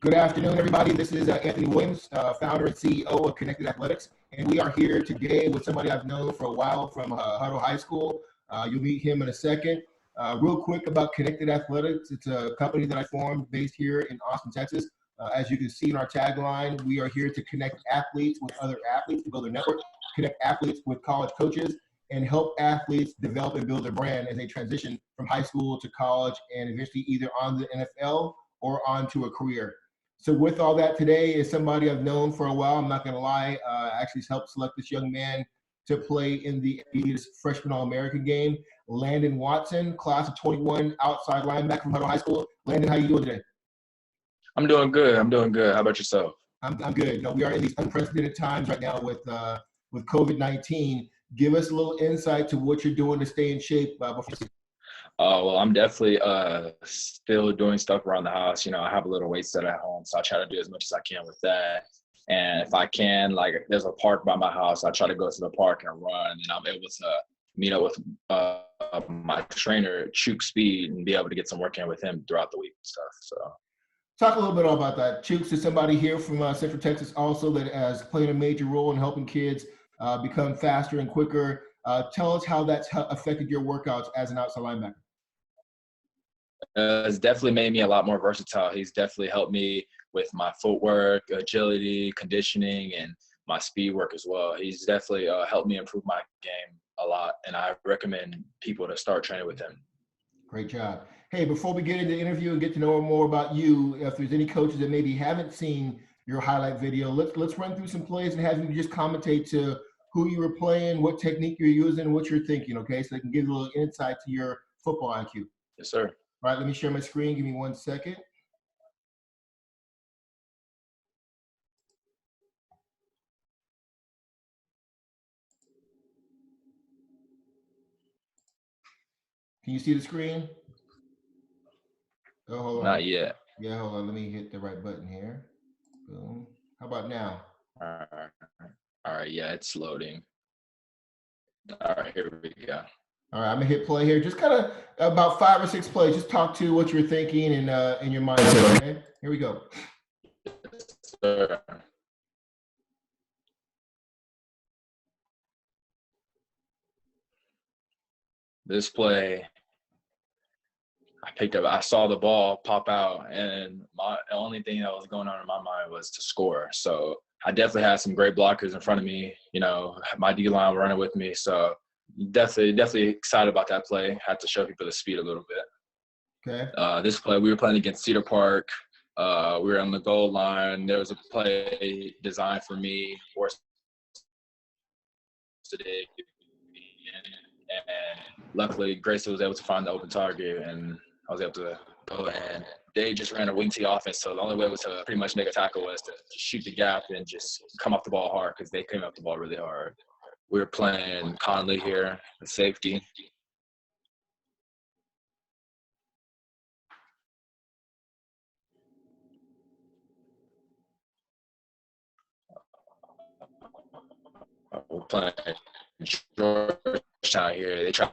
Good afternoon, everybody. This is Anthony Williams, founder and CEO of Connected Athletics, and we are here today with somebody I've known for a while from Hutto High School. You'll meet him in a second. Real quick about Connected Athletics, it's a company that I formed based here in Austin, Texas. As you can see in our tagline, we are here to connect athletes with other athletes to build their network, connect athletes with college coaches, and help athletes develop and build their brand as they transition from high school to college and eventually either on the NFL or onto a career. So with all that, today is somebody I've known for a while. I'm not going to lie. I actually helped select this young man to play in the freshman All-American game. Landyn Watson, class of 21, outside linebacker from Hutto High School. Landyn, how you doing today? I'm doing good. How about yourself? I'm good. You know, we are in these unprecedented times right now with COVID-19. Give us a little insight to what you're doing to stay in shape before. Well, I'm definitely still doing stuff around the house. You know, I have a little weight set at home, so I try to do as much as I can with that. And if I can, like, there's a park by my house, I try to go to the park and run, and I'm able to meet up with my trainer, Chuk Speed, and be able to get some work in with him throughout the week and stuff. So, talk a little bit about that. Chuk is somebody here from Central Texas also that has played a major role in helping kids become faster and quicker. Tell us how that's affected your workouts as an outside linebacker. It's definitely made me a lot more versatile. He's definitely helped me with my footwork, agility, conditioning, and my speed work as well. He's definitely helped me improve my game a lot, and I recommend people to start training with him. Great job. Hey, before we get into the interview and get to know more about you, if there's any coaches that maybe haven't seen your highlight video, let's run through some plays and have you just commentate to who you were playing, what technique you're using, what you're thinking, okay? So they can give a little insight to your football IQ. Yes, sir. All right, let me share my screen. Give me 1 second. Can you see the screen? Oh, hold on. Not yet. Yeah, hold on. Let me hit the right button here. Boom. How about now? All right, yeah, it's loading. All right, here we go. All right, I'm gonna hit play here. Just kind of about 5 or 6 plays. Just talk to what you're thinking and in your mind. Okay, here we go. Yes, sir. This play, I saw the ball pop out, and the only thing that was going on in my mind was to score. So I definitely had some great blockers in front of me. You know, my D-line running with me. So definitely excited about that play. Had to show people the speed a little bit. Okay. This play, we were playing against Cedar Park. We were on the goal line. There was a play designed for me for today. And luckily, Grayson was able to find the open target, and I was able to go in. They just ran a wing T offense, so the only way to pretty much make a tackle was to shoot the gap and just come off the ball hard because they came off the ball really hard. We were playing Conley here, the safety. We're playing Georgetown here. They try.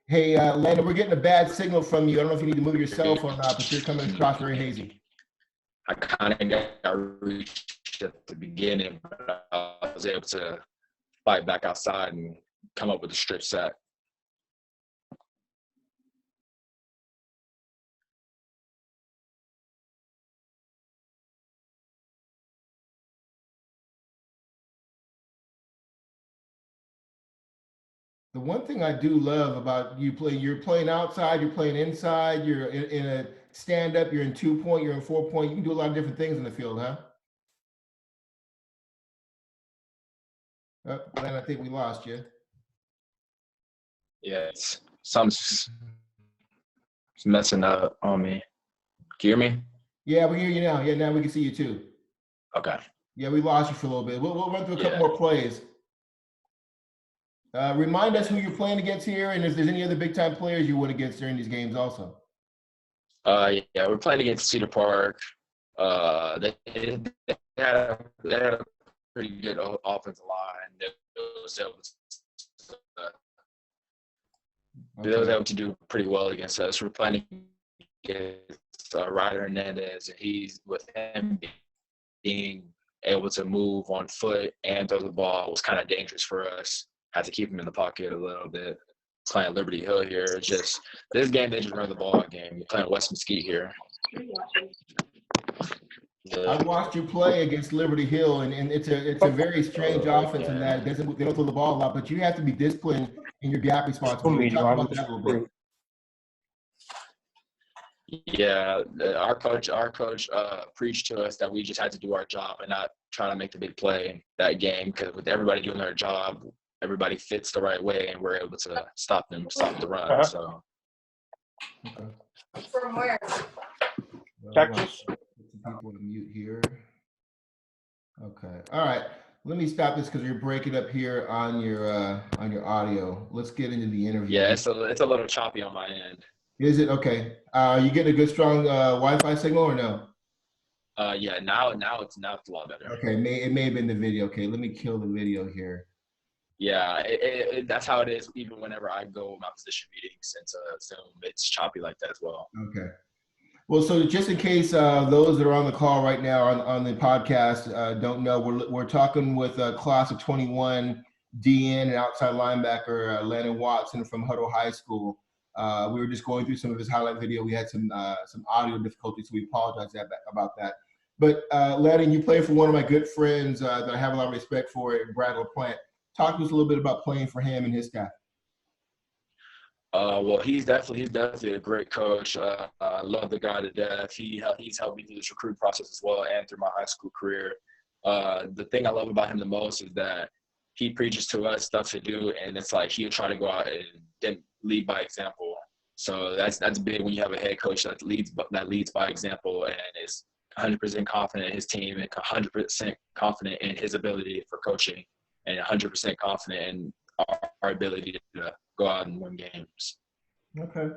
Hey, Landyn, we're getting a bad signal from you. I don't know if you need to move yourself or not, but you're coming across very hazy. I kind of got reached at the beginning, but I was able to fight back outside and come up with a strip sack. The one thing I do love about you're playing outside, you're playing inside, you're in a stand-up, you're in 2-point, you're in 4-point. You can do a lot of different things in the field, huh? Glenn, I think we lost you. Yes, something's messing up on me. Can you hear me? Yeah, we hear you now. Yeah, now we can see you too. Okay. Yeah, we lost you for a little bit. We'll run through a couple more plays. Remind us who you're playing against here, and if there's any other big-time players you went against during these games also. Yeah, we're playing against Cedar Park. They had a pretty good offensive line. They was able to do pretty well against us. We're playing against Ryder Hernandez, and he's with him being able to move on foot and throw the ball was kind of dangerous for us. Had to keep him in the pocket a little bit. Playing Liberty Hill here. It's just this game they just run the ball game. You're playing West Mesquite here. I watched you play against Liberty Hill, and it's a very strange offense in that they don't throw the ball a lot, but you have to be disciplined in your gap responsibility. Talk about that a little bit. Yeah, our coach preached to us that we just had to do our job and not try to make the big play that game, because with everybody doing their job, everybody fits the right way, and we're able to stop the run. So. Okay. From where? Texas. Put some people to mute here. Okay. All right. Let me stop this because you're breaking up here on your audio. Let's get into the interview. Yeah, it's a little choppy on my end. Is it? Okay. You getting a good strong Wi-Fi signal or no? Yeah. Now it's a lot better. Okay. It may have been the video. Okay. Let me kill the video here. Yeah, that's how it is. Even whenever I go my position meetings into Zoom, it's choppy like that as well. Okay. Well, so just in case those that are on the call right now on the podcast don't know, we're talking with class of 21 DN and outside linebacker Landyn Watson from Hutto High School. We were just going through some of his highlight video. We had some audio difficulties, so we apologize about that. But Landyn, you play for one of my good friends that I have a lot of respect for, Brad LaPlante. Talk to us a little bit about playing for him and his staff. Well, he's definitely a great coach. I love the guy to death. He's helped me through this recruit process as well and through my high school career. The thing I love about him the most is that he preaches to us stuff to do, and it's like he'll try to go out and then lead by example. So that's big when you have a head coach that leads by example and is 100% confident in his team and 100% confident in his ability for coaching and 100% confident in our ability to go out and win games. Okay.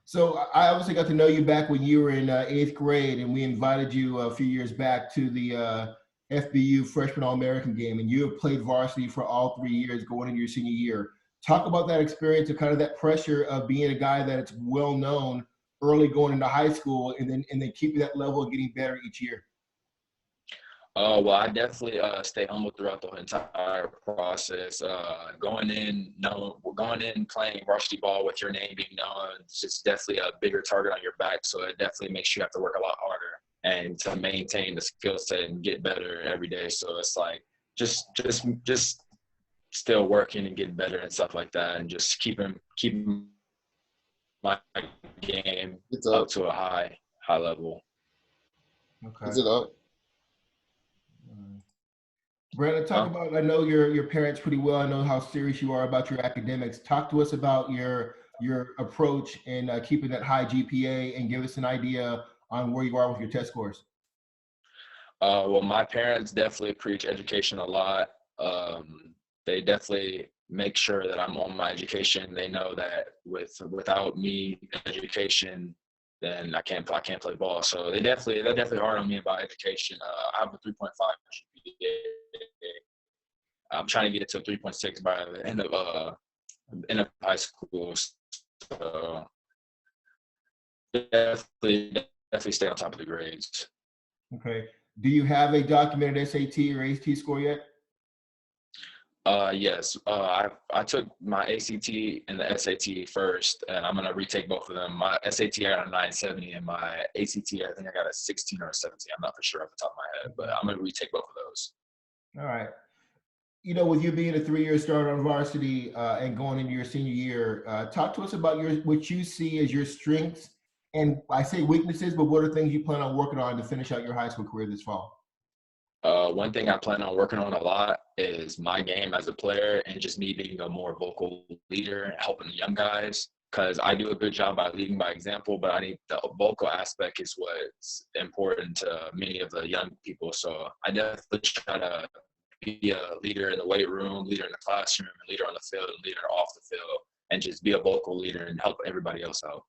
So I obviously got to know you back when you were in 8th grade, and we invited you a few years back to the FBU Freshman All-American game, and you have played varsity for all 3 years going into your senior year. Talk about that experience and kind of that pressure of being a guy that's well known early going into high school, and then keeping that level and getting better each year. Well, I definitely stay humble throughout the entire process. Going in playing varsity ball with your name being known, it's just definitely a bigger target on your back. So it definitely makes you have to work a lot harder and to maintain the skill set and get better every day. So it's like just still working and getting better and stuff like that, and just keeping my game up to a high level. Okay. Is it up? Brandon, talk about, I know your parents pretty well. I know how serious you are about your academics. Talk to us about your approach in keeping that high GPA, and give us an idea on where you are with your test scores. Well, my parents definitely preach education a lot. They definitely make sure that I'm on my education. They know that without me education, then I can't play ball. So they're definitely hard on me about education. I have a 3.5 GPA. I'm trying to get it to 3.6 by the end of high school. So definitely stay on top of the grades. Okay. Do you have a documented SAT or ACT score yet? Yes. I took my ACT and the SAT first, and I'm gonna retake both of them. My SAT I got a 970, and my ACT I think I got a 16 or a 17. I'm not for sure off the top of my head, but I'm gonna retake both of those. All right. You know, with you being a 3-year starter on varsity and going into your senior year, talk to us about what you see as your strengths, and I say weaknesses, but what are things you plan on working on to finish out your high school career this fall? One thing I plan on working on a lot is my game as a player, and just me being a more vocal leader and helping the young guys, because I do a good job by leading by example, but I need the vocal aspect is what's important to many of the young people. So I definitely try to be a leader in the weight room, leader in the classroom, leader on the field, and leader off the field, and just be a vocal leader and help everybody else out.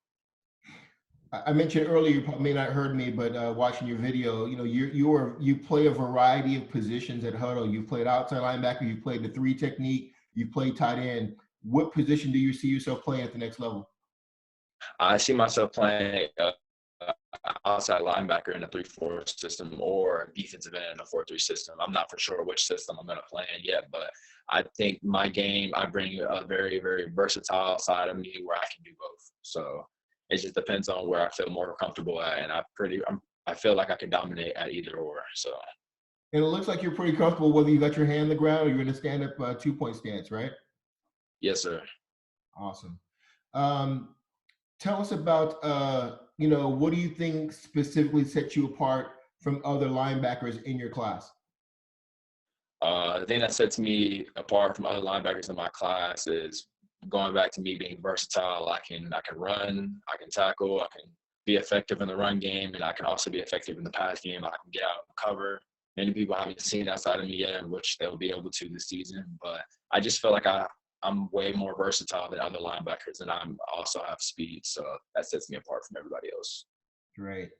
I mentioned earlier, you probably may not heard me, but watching your video, you know, you play a variety of positions at Hutto. You played outside linebacker, you played the 3 technique, you played tight end. What position do you see yourself playing at the next level? I see myself playing outside linebacker in a 3-4 system or defensive end in a 4-3 system. I'm not for sure which system I'm going to play in yet, but I think my game, I bring a very, very versatile side of me where I can do both. So it just depends on where I feel more comfortable at, and I feel like I can dominate at either or. So And it looks like you're pretty comfortable whether you got your hand on the ground or you're in a stand-up 2-point stance, right? yes, sir. Awesome. Um, Tell us about, what do you think specifically sets you apart from other linebackers in your class? The thing that sets me apart from other linebackers in my class is going back to me being versatile. I can run, I can tackle, I can be effective in the run game, and I can also be effective in the pass game. I can get out and cover. Many people haven't seen that side of me yet, which they'll be able to this season. But I just feel like I'm way more versatile than other linebackers, and I'm also have speed, so that sets me apart from everybody else. Great.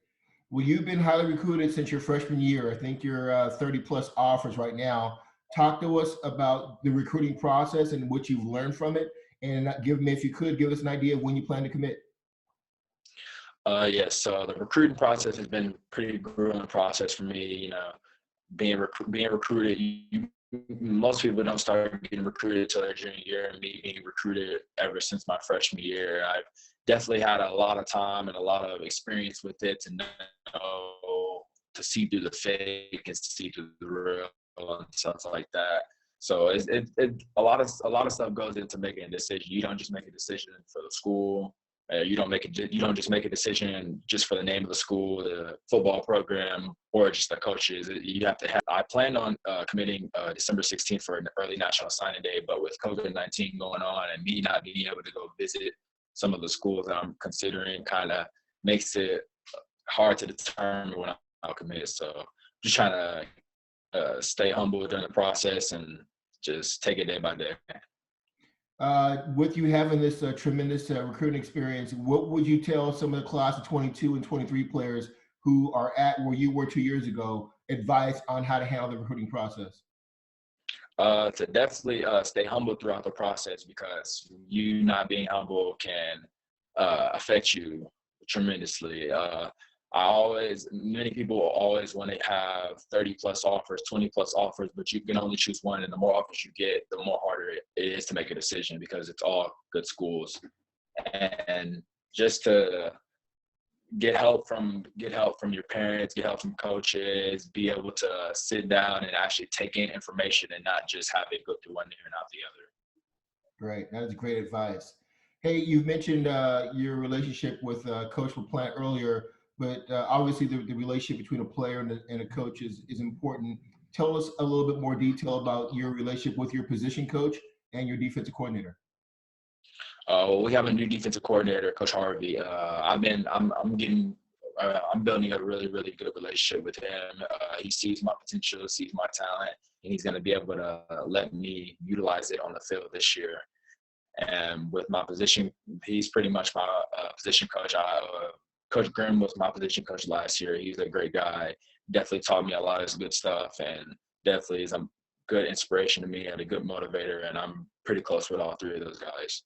Well, you've been highly recruited since your freshman year. I think you're 30 plus offers right now. Talk to us about the recruiting process and what you've learned from it. And give me, if you could, give us an idea of when you plan to commit. Yes, so the recruiting process has been pretty grueling process for me. Being recruited, most people don't start getting recruited until their junior year, and me being recruited ever since my freshman year. I've definitely had a lot of time and a lot of experience with it to know, to see through the fake and see through the real and stuff like that. So a lot of stuff goes into making a decision. You don't just make a decision for the school. You don't just make a decision just for the name of the school, the football program, or just the coaches. You have to have. I planned on committing December 16th for an early national signing day, but with COVID-19 going on and me not being able to go visit some of the schools that I'm considering, kind of makes it hard to determine when I'll commit. So just trying to stay humble during the process and just take it day by day. With you having this tremendous recruiting experience, what would you tell some of the class of 22 and 23 players who are at where you were 2 years ago, advice on how to handle the recruiting process? To definitely stay humble throughout the process, because you not being humble can affect you tremendously. Many people always want to have 30 plus offers, 20 plus offers, but you can only choose one. And the more offers you get, the more harder it is to make a decision, because it's all good schools. And just to get help from your parents, get help from coaches, be able to sit down and actually take in information and not just have it go through one ear and out the other. Great. That is great advice. Hey, you've mentioned your relationship with Coach LaPlante earlier, but obviously the relationship between a player and a coach is important. Tell us a little bit more detail about your relationship with your position coach and your defensive coordinator. We have a new defensive coordinator, Coach Harvey. I'm building a really, really good relationship with him. He sees my potential, sees my talent, and he's going to be able to let me utilize it on the field this year. And with my position, he's pretty much my position coach. Coach Grimm was my position coach last year. He's a great guy. Definitely taught me a lot of good stuff, and definitely is a good inspiration to me and a good motivator. And I'm pretty close with all three of those guys.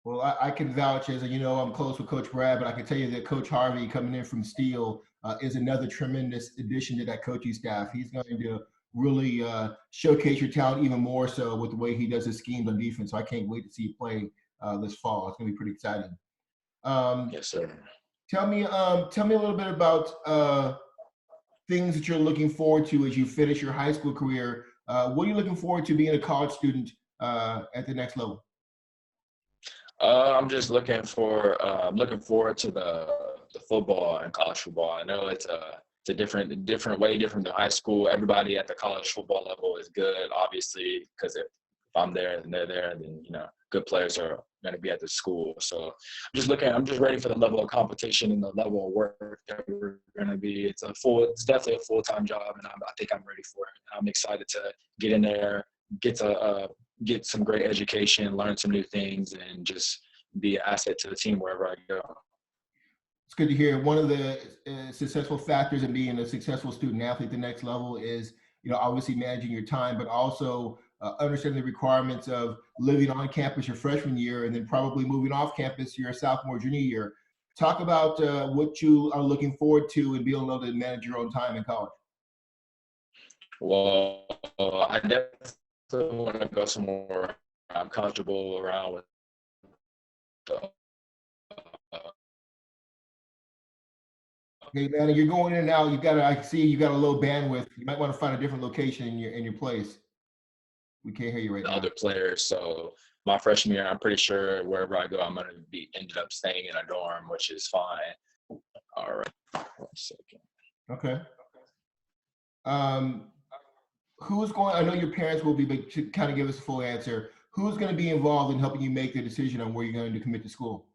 Well, I can vouch, as you know, I'm close with Coach Brad, but I can tell you that Coach Harvey coming in from Steel is another tremendous addition to that coaching staff. He's going to really showcase your talent even more so with the way he does his schemes on defense. So I can't wait to see you play this fall. It's going to be pretty exciting. Yes, sir. Tell me a little bit about things that you're looking forward to as you finish your high school career. What are you looking forward to being a college student at the next level? I'm just looking forward to the football and college football. I know it's a different way, different than high school. Everybody at the college football level is good, obviously, because if I'm there and they're there, then good players are going to be at the school. So I'm just ready for the level of competition and the level of work that we're going to be. It's definitely a full-time job, and I think I'm ready for it. I'm excited to get in there, get some great education, learn some new things, and just be an asset to the team wherever I go. It's good to hear. One of the successful factors in being a successful student athlete at the next level is, obviously managing your time, but also understanding the requirements of living on campus your freshman year and then probably moving off campus your sophomore, junior year. Talk about what you are looking forward to and being able to manage your own time in college. Well, I definitely want to go somewhere I'm comfortable around with. Uh, Okay, man, you're going in and out. I see you got a low bandwidth. You might want to find a different location in your place. We can't hear you right the now. other players. So my freshman year, I'm pretty sure wherever I go, I'm gonna be ended up staying in a dorm, which is fine. All right, 1 second. Okay. Um, who's going? I know your parents will be, but to kind of give us a full answer, who's going to be involved in helping you make the decision on where you're going to commit to school?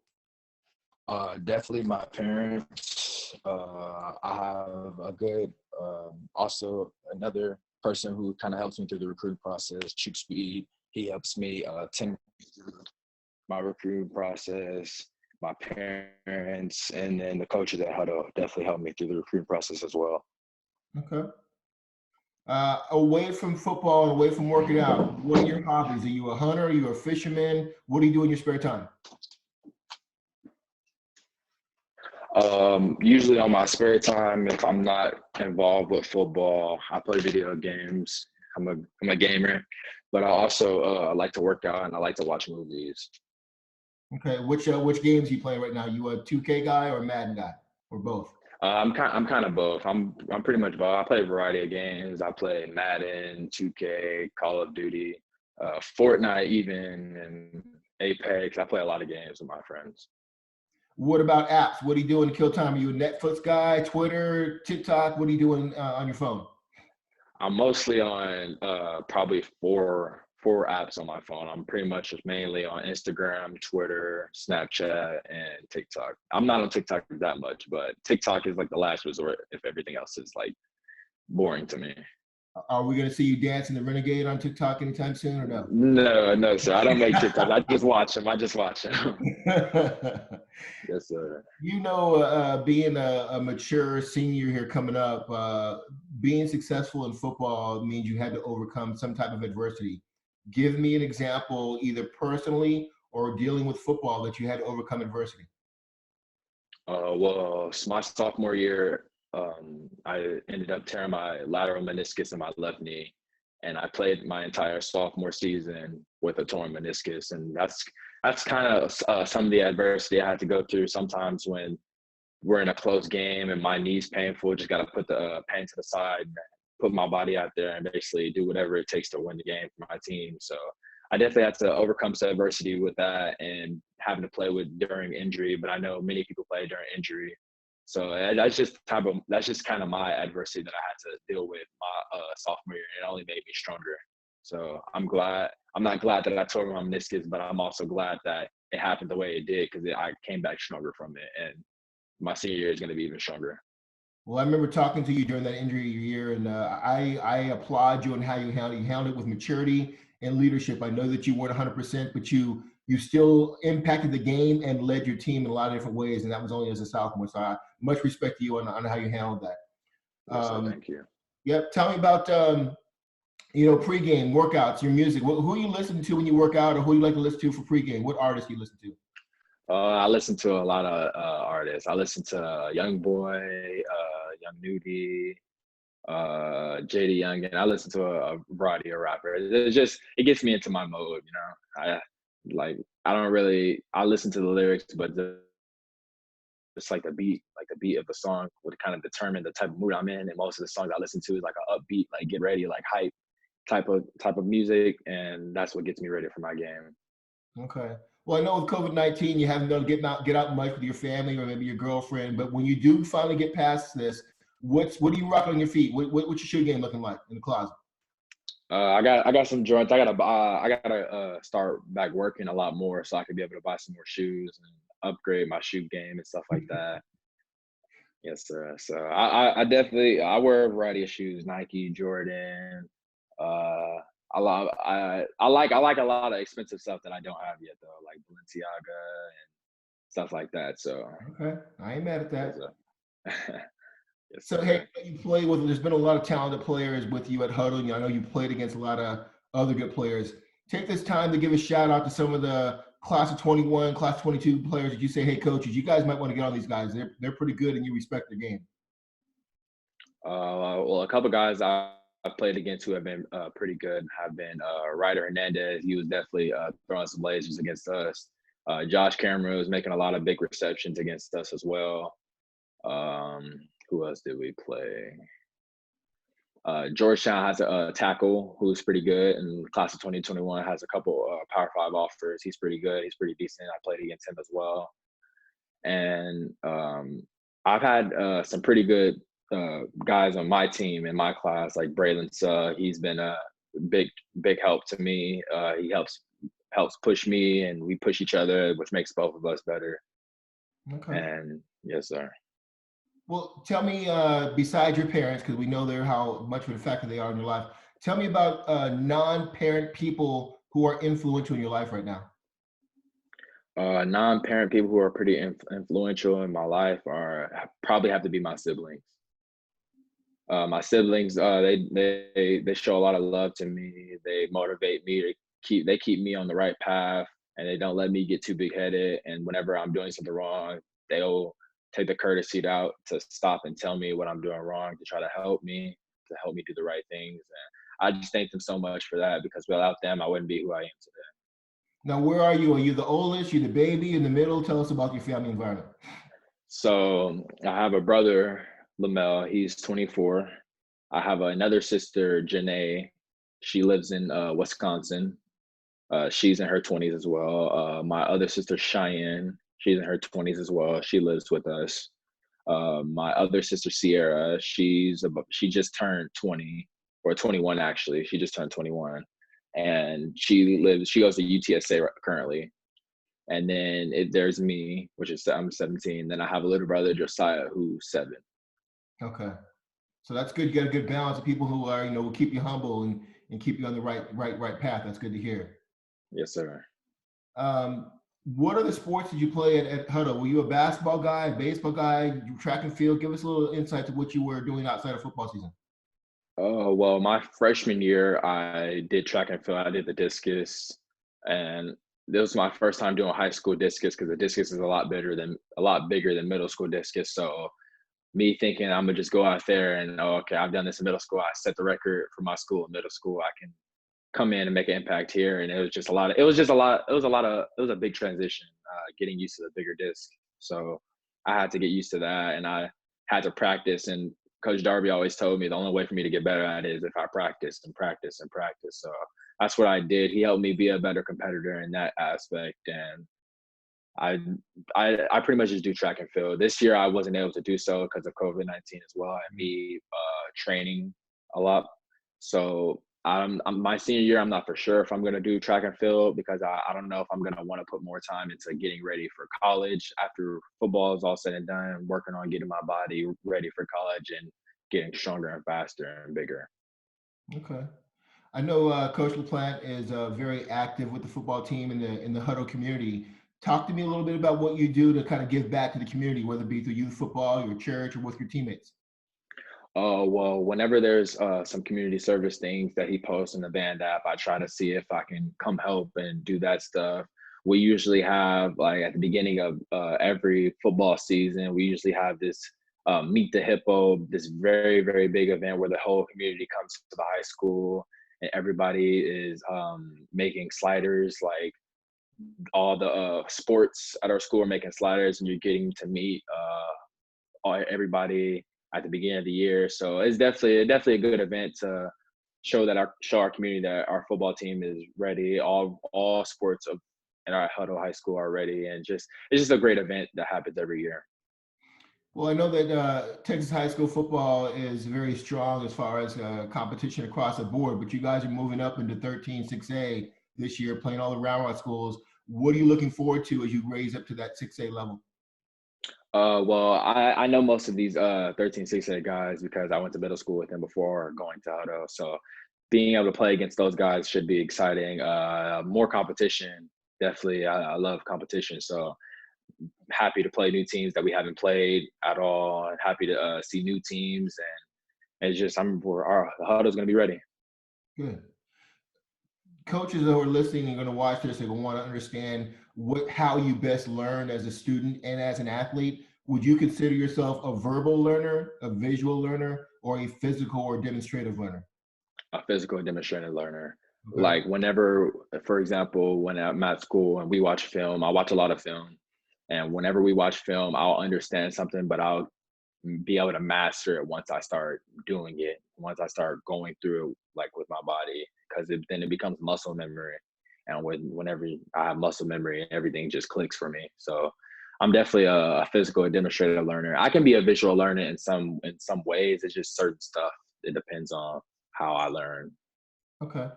Definitely my parents. I have a good, also another person who kind of helps me through the recruiting process, Chick Speed. He helps me attend my recruiting process. My parents and then the coaches at Hutto definitely helped me through the recruiting process as well. Okay. Away from football and away from working out, what are your hobbies? Are you a hunter? Are you a fisherman? What do you do in your spare time? Usually on my spare time, if I'm not involved with football, I play video games. I'm a gamer, but I also like to work out and I like to watch movies. Okay. Which games are you playing right now? You a 2K guy or a Madden guy or both? I'm kind of both. I'm pretty much both. I play a variety of games. I play Madden, 2K, Call of Duty, Fortnite, even and Apex. I play a lot of games with my friends. What about apps? What are you doing to kill time? Are you a Netflix guy, Twitter, TikTok? What are you doing on your phone? I'm mostly on probably four apps on my phone. I'm pretty much just mainly on Instagram, Twitter, Snapchat, and TikTok. I'm not on TikTok that much, but TikTok is like the last resort if everything else is like boring to me. Are we going to see you dancing the Renegade on TikTok anytime soon or no? No, no, sir. I don't make TikToks. I just watch them. I just watch them. Yes, sir. Being a mature senior here coming up, being successful in football means you had to overcome some type of adversity. Give me an example, either personally or dealing with football, that you had to overcome adversity. Well, my sophomore year, I ended up tearing my lateral meniscus in my left knee, and I played my entire sophomore season with a torn meniscus, and that's kind of some of the adversity I had to go through. Sometimes when we're in a close game and my knee's painful, just got to put the pain to the side, put my body out there, and basically do whatever it takes to win the game for my team. So I definitely had to overcome some adversity with that and having to play with during injury. But I know many people play during injury, so that's just kind of my adversity that I had to deal with my sophomore year. It only made me stronger. So I'm glad. I'm not glad that I tore my meniscus, but I'm also glad that it happened the way it did because I came back stronger from it. And my senior year is going to be even stronger. Well, I remember talking to you during that injury year, and I applaud you on how you handled it with maturity and leadership. I know that you weren't 100%, but you still impacted the game and led your team in a lot of different ways, and that was only as a sophomore. So much respect to you on how you handled that. Yes, sir. Thank you. Yep. Tell me about pregame workouts, your music. Who you listen to when you work out, or who you like to listen to for pregame? What artists do you listen to? I listen to a lot of artists. I listen to Young Boy, Young Nudie, JD Young, and I listen to a variety of rappers. It gets me into my mode, you know. I listen to the lyrics, but it's like the beat of the song would kind of determine the type of mood I'm in. And most of the songs I listen to is like an upbeat, like get ready, like hype type of music, and that's what gets me ready for my game. Okay. Well, I know with COVID-19, you haven't been able to get out much with your family or maybe your girlfriend. But when you do finally get past this, what do you rock on your feet? What's your shoe game looking like in the closet? I got some joints. I gotta start back working a lot more so I could be able to buy some more shoes and upgrade my shoe game and stuff like that. Yes, sir. So I definitely I wear a variety of shoes: Nike, Jordan. Uh, I like a lot of expensive stuff that I don't have yet though, like Balenciaga and stuff like that. So Okay, I ain't mad at yes, that. sir. Yes, So, hey, sir. you play with. There's been a lot of talented players with you at Hutto. I know you played against a lot of other good players. Take this time to give a shout out to some of the class of 21, class of 22 players that you say, hey, coaches, you guys might want to get on these guys? They're pretty good and you respect their game. Well, a couple guys I've played against who have been pretty good have been Ryder Hernandez. He was definitely throwing some lasers against us. Josh Cameron was making a lot of big receptions against us as well. Who else did we play? Georgetown has a tackle who's pretty good, and class of 2021 has a couple Power 5 offers. He's pretty good. He's pretty decent. I played against him as well. And I've had some pretty good guys on my team in my class, like Braylon he's been a big help to me. He helps push me, and we push each other, which makes both of us better. Okay. And yes, sir. Well, tell me, besides your parents, because we know they're how much of a factor they are in your life, tell me about non-parent people who are influential in your life right now. Non-parent people who are pretty influential in my life probably have to be my siblings. My siblings, they show a lot of love to me. They motivate me to keep me on the right path, and they don't let me get too big headed. And whenever I'm doing something wrong, they'll take the courtesy to stop and tell me what I'm doing wrong, to try to help me do the right things. And I just thank them so much for that, because without them, I wouldn't be who I am today. Now, where are you? Are you the oldest? You the baby? In the middle? Tell us about your family environment. So I have a brother, Lamel. He's 24. I have another sister, Janae. She lives in Wisconsin. She's in her 20s as well. My other sister, Cheyenne, she's in her 20s as well. She lives with us. My other sister, Sierra, she just turned 20, or 21 actually. She just turned 21, and she goes to UTSA currently. And then there's me, I'm 17. Then I have a little brother, Josiah, who's 7. Okay, so that's good. You got a good balance of people who are, will keep you humble and keep you on the right path. That's good to hear. Yes, sir. What are the sports that you play at Hutto? Were you a basketball guy, a baseball guy, track and field? Give us a little insight to what you were doing outside of football season. Oh, well, my freshman year, I did track and field. I did the discus, and this was my first time doing high school discus, because the discus is a lot bigger than middle school discus. So me thinking I'm gonna just go out there and, oh, okay, I've done this in middle school. I set the record for my school in middle school. I can come in and make an impact here. And it was a big transition, getting used to the bigger disc. So I had to get used to that, and I had to practice. And Coach Darby always told me the only way for me to get better at it is if I practice and practice and practice. So that's what I did. He helped me be a better competitor in that aspect. And I pretty much just do track and field. This year I wasn't able to do so because of COVID-19 as well, and me training a lot. So I'm my senior year, I'm not for sure if I'm going to do track and field, because I don't know if I'm going to want to put more time into getting ready for college after football is all said and done, and working on getting my body ready for college and getting stronger and faster and bigger. Okay. I know Coach LaPlante is very active with the football team in the Hutto community. Talk to me a little bit about what you do to kind of give back to the community, whether it be through youth football, your church, or with your teammates. Well, whenever there's some community service things that he posts in the band app, I try to see if I can come help and do that stuff. We usually have, like, at the beginning of every football season, we usually have this Meet the Hippo, this very, very big event where the whole community comes to the high school, and everybody is making sliders. Like, all the sports at our school are making sliders, and you're getting to meet everybody at the beginning of the year. So it's definitely a good event to show our community that our football team is ready. All sports in our Hutto High School are ready, and it's just a great event that happens every year. Well, I know that Texas high school football is very strong as far as competition across the board, but you guys are moving up into 13 6A this year, playing all the Round Rock schools. What are you looking forward to as you raise up to that 6A level? Well, I know most of these 13 6A guys because I went to middle school with them before going to Hutto. So being able to play against those guys should be exciting. More competition, definitely. I love competition. So happy to play new teams that we haven't played at all, and happy to see new teams. And it's just, our Hutto's going to be ready. Good. coaches who are listening and going to watch this are going to want to understand how you best learn as a student and as an athlete. Would you consider yourself a verbal learner, a visual learner, or a physical or demonstrative learner? A physical demonstrated learner. Okay. Like whenever, for example, when I'm at school and we watch film, I watch a lot of film. And whenever we watch film, I'll understand something, but I'll be able to master it once I start doing it, once I start going through it, like with my body, because then it becomes muscle memory. And whenever I have muscle memory, everything just clicks for me. So I'm definitely a physical and demonstrative learner. I can be a visual learner in some ways. It's just certain stuff. It depends on how I learn. Okay.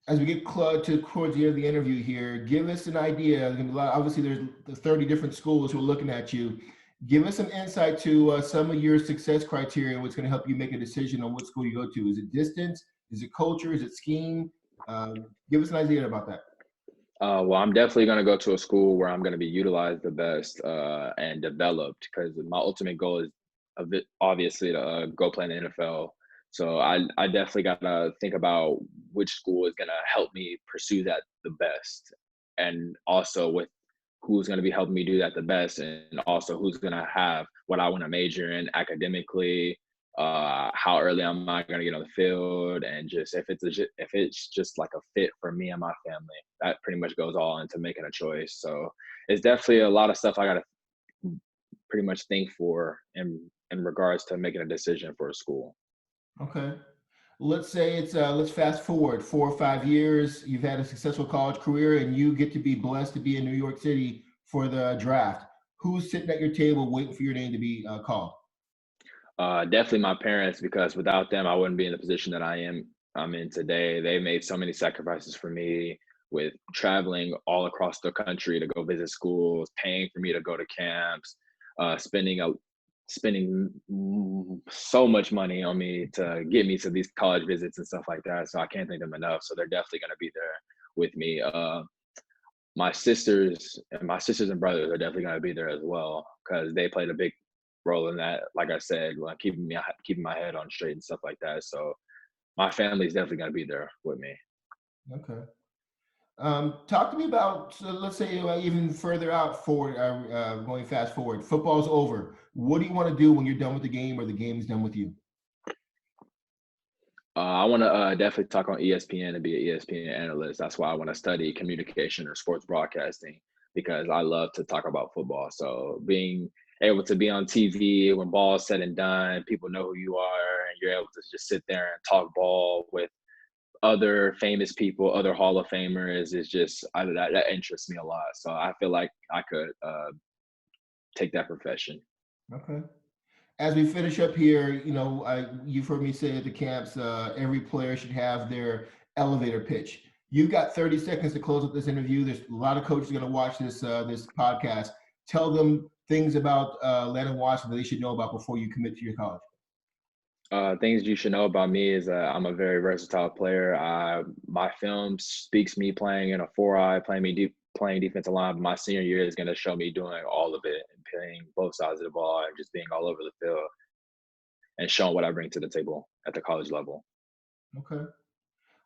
As we get towards the end of the interview here, give us an idea. There's gonna be obviously, there's the 30 different schools who are looking at you. Give us some insight to some of your success criteria, what's going to help you make a decision on what school you go to. Is it distance? Is it culture? Is it scheme? Give us an idea about that. Well, I'm definitely going to go to a school where I'm going to be utilized the best and developed, because my ultimate goal is obviously to go play in the NFL. So I definitely got to think about which school is going to help me pursue that the best, and also with who's going to be helping me do that the best, and also who's going to have what I want to major in academically, how early am I going to get on the field, and just if it's just like a fit for me and my family. That pretty much goes all into making a choice. So it's definitely a lot of stuff I got to pretty much think for in regards to making a decision for a school. Okay. Let's say let's fast forward 4 or 5 years. You've had a successful college career, and you get to be blessed to be in New York City for the draft. Who's sitting at your table waiting for your name to be called? Definitely my parents, because without them, I wouldn't be in the position that I'm in today. They made so many sacrifices for me, with traveling all across the country to go visit schools, paying for me to go to camps, uh, spending a spending so much money on me to get me to these college visits and stuff like that. So I can't thank them enough. So they're definitely going to be there with me. My sisters and brothers are definitely going to be there as well, because they played a big role in that. Like I said, like keeping my head on straight and stuff like that. So my family is definitely going to be there with me. Okay. Talk to me about, so let's say even further out forward, going fast forward. Football's over. What do you want to do when you're done with the game or the game is done with you? I want to definitely talk on ESPN and be an ESPN analyst. That's why I want to study communication or sports broadcasting, because I love to talk about football. So being able to be on TV when ball's said and done, people know who you are, and you're able to just sit there and talk ball with other famous people, other Hall of Famers, is just that interests me a lot. So I feel like I could take that profession. Okay. As we finish up here, you've heard me say at the camps, every player should have their elevator pitch. You've got 30 seconds to close up this interview. There's a lot of coaches going to watch this podcast. Tell them things about Landon Watson that they should know about before you commit to your college. Things you should know about me is I'm a very versatile player. My film speaks me playing in a 4-eye, playing defensive line. But my senior year is going to show me doing all of it and playing both sides of the ball and just being all over the field and showing what I bring to the table at the college level. Okay.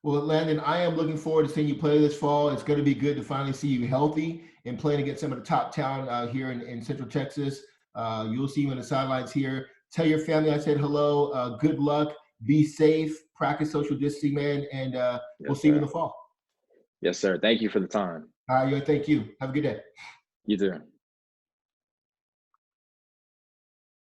Well, Landon, I am looking forward to seeing you play this fall. It's going to be good to finally see you healthy and playing against some of the top talent here in Central Texas. You'll see you on the sidelines here. Tell your family I said hello. Good luck. Be safe. Practice social distancing, man. And we'll Yes, see you in sir. the fall. Yes, sir. Thank you for the time. All right, thank you. Have a good day. You too.